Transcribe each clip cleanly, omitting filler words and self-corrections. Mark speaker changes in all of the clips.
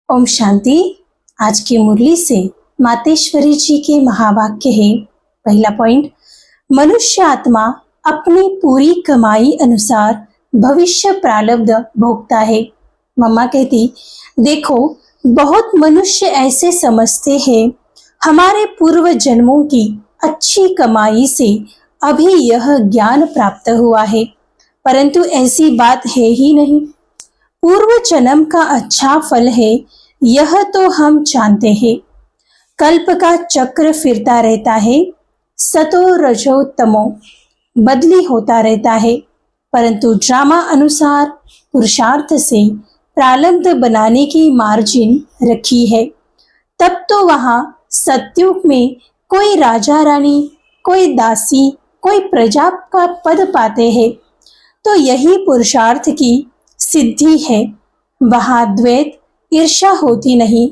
Speaker 1: ओम शांति। आज की मुरली से मातेश्वरी जी के महावाक्य है। पहला पॉइंट, मनुष्य आत्मा अपनी पूरी कमाई अनुसार भविष्य प्रारब्ध भोगता है। मम्मा कहती, देखो बहुत मनुष्य ऐसे समझते हैं हमारे पूर्व जन्मों की अच्छी कमाई से अभी यह ज्ञान प्राप्त हुआ है, परंतु ऐसी बात है ही नहीं। पूर्व जन्म का अच्छा फल है यह तो हम जानते हैं। कल्प का चक्र फिरता रहता है, सतो रजो तमो बदली होता रहता है, परंतु ड्रामा अनुसार पुरुषार्थ से प्रारब्ध बनाने की मार्जिन रखी है। तब तो वहां सत्युग में कोई राजा रानी, कोई दासी, कोई प्रजा का पद पाते हैं, तो यही पुरुषार्थ की सिद्धि है। वहां द्वैत ईर्ष्या होती नहीं,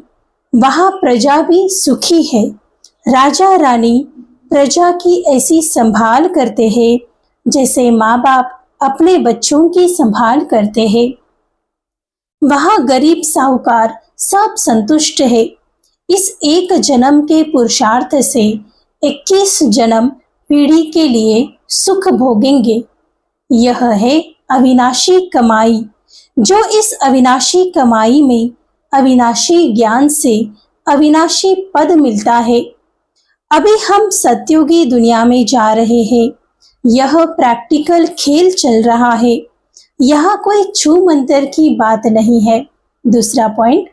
Speaker 1: वहां प्रजा भी सुखी है। राजा रानी प्रजा की ऐसी संभाल करते हैं जैसे माँ बाप अपने बच्चों की संभाल करते हैं। वहां गरीब साहूकार सब संतुष्ट है। इस एक जन्म के पुरुषार्थ से 21 जन्म पीढ़ी के लिए सुख भोगेंगे। यह है अविनाशी कमाई, जो इस अविनाशी कमाई में अविनाशी ज्ञान से अविनाशी पद मिलता है। अभी हम सत्युगी दुनिया में जा रहे हैं। यह प्रैक्टिकल खेल चल रहा है, यहाँ कोई छू मंतर की बात नहीं है। दूसरा पॉइंट,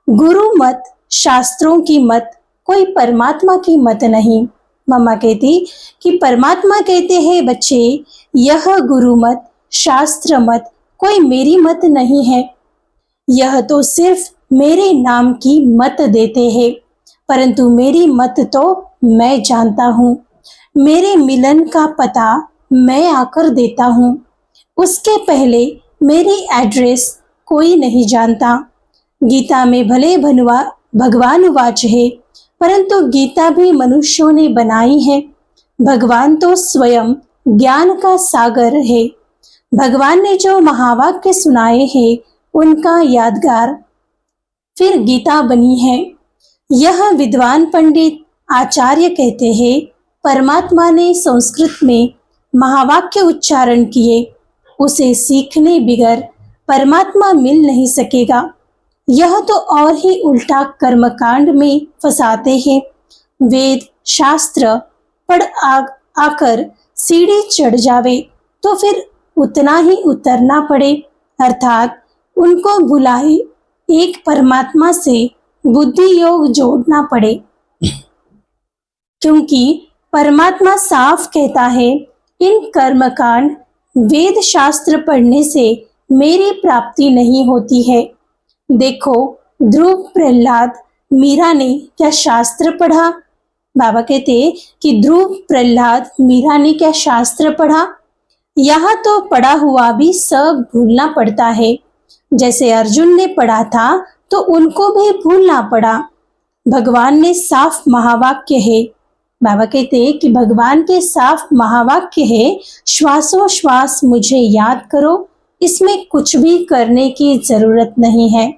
Speaker 1: गुरु मत, शास्त्रों की मत, कोई परमात्मा की मत नहीं। मम्मा कहती कि परमात्मा कहते हैं बच्चे, यह गुरु मत, शास्त्र मत कोई मेरी मत नहीं है। यह तो सिर्फ मेरे नाम की मत देते हैं, परंतु मेरी मत तो मैं जानता हूँ। मेरे मिलन का पता मैं आकर देता हूँ, उसके पहले मेरी एड्रेस कोई नहीं जानता। गीता में भले भगवान वाच है, परंतु गीता भी मनुष्यों ने बनाई है। भगवान तो स्वयं ज्ञान का सागर है। भगवान ने जो महावाक्य सुनाए हैं उनका यादगार फिर गीता बनी है। यह विद्वान पंडित आचार्य कहते हैं परमात्मा ने संस्कृत में महावाक्य उच्चारण किए, उसे सीखने बिगर परमात्मा मिल नहीं सकेगा। यह तो और ही उल्टा कर्मकांड में फंसाते हैं। वेद शास्त्र पढ़ आकर सीढ़ी चढ़ जावे तो फिर उतना ही उतरना पड़े, अर्थात उनको भुलाए एक परमात्मा से बुद्धि योग जोड़ना पड़े, क्योंकि परमात्मा साफ कहता है इन कर्मकांड वेद शास्त्र पढ़ने से मेरी प्राप्ति नहीं होती है। देखो ध्रुव प्रहलाद मीरा ने क्या शास्त्र पढ़ा? बाबा कहते कि ध्रुव प्रहलाद मीरा ने क्या शास्त्र पढ़ा? यहाँ तो पढ़ा हुआ भी सब भूलना पड़ता है। जैसे अर्जुन ने पढ़ा था तो उनको भी भूलना पड़ा। भगवान ने साफ महावाक्य है। बाबा कहते हैं कि भगवान के साफ महावाक्य है, श्वासोश्वास मुझे याद करो, इसमें कुछ भी करने की जरूरत नहीं है।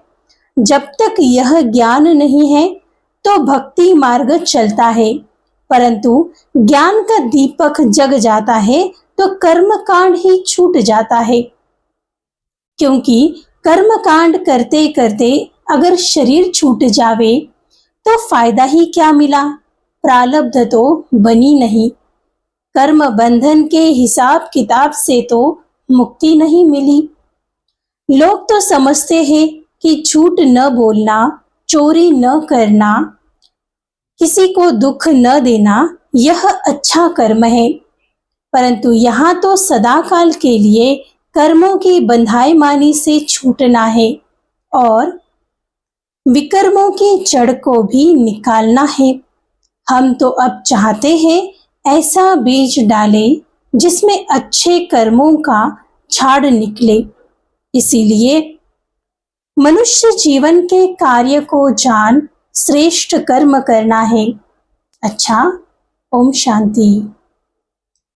Speaker 1: जब तक यह ज्ञान नहीं है तो भक्ति मार्ग चलता है, परंतु ज्ञान का दीपक जग जाता है तो कर्मकांड ही छूट जाता है। क्योंकि कर्मकांड करते करते अगर शरीर छूट जावे तो फायदा ही क्या मिला? प्रारब्ध तो बनी नहीं। कर्म बंधन के हिसाब किताब से तो मुक्ति नहीं मिली। लोग तो समझते हैं कि झूठ न बोलना, चोरी न करना, किसी को दुख न देना यह अच्छा कर्म है, परंतु यहाँ तो सदाकाल के लिए कर्मों की बंधाईमानी से छूटना है और विकर्मों की जड़ को भी निकालना है। हम तो अब चाहते हैं ऐसा बीज डाले जिसमें अच्छे कर्मों का झाड़ निकले। इसीलिए मनुष्य जीवन के कार्य को जान श्रेष्ठ कर्म करना है। अच्छा, ओम शांति।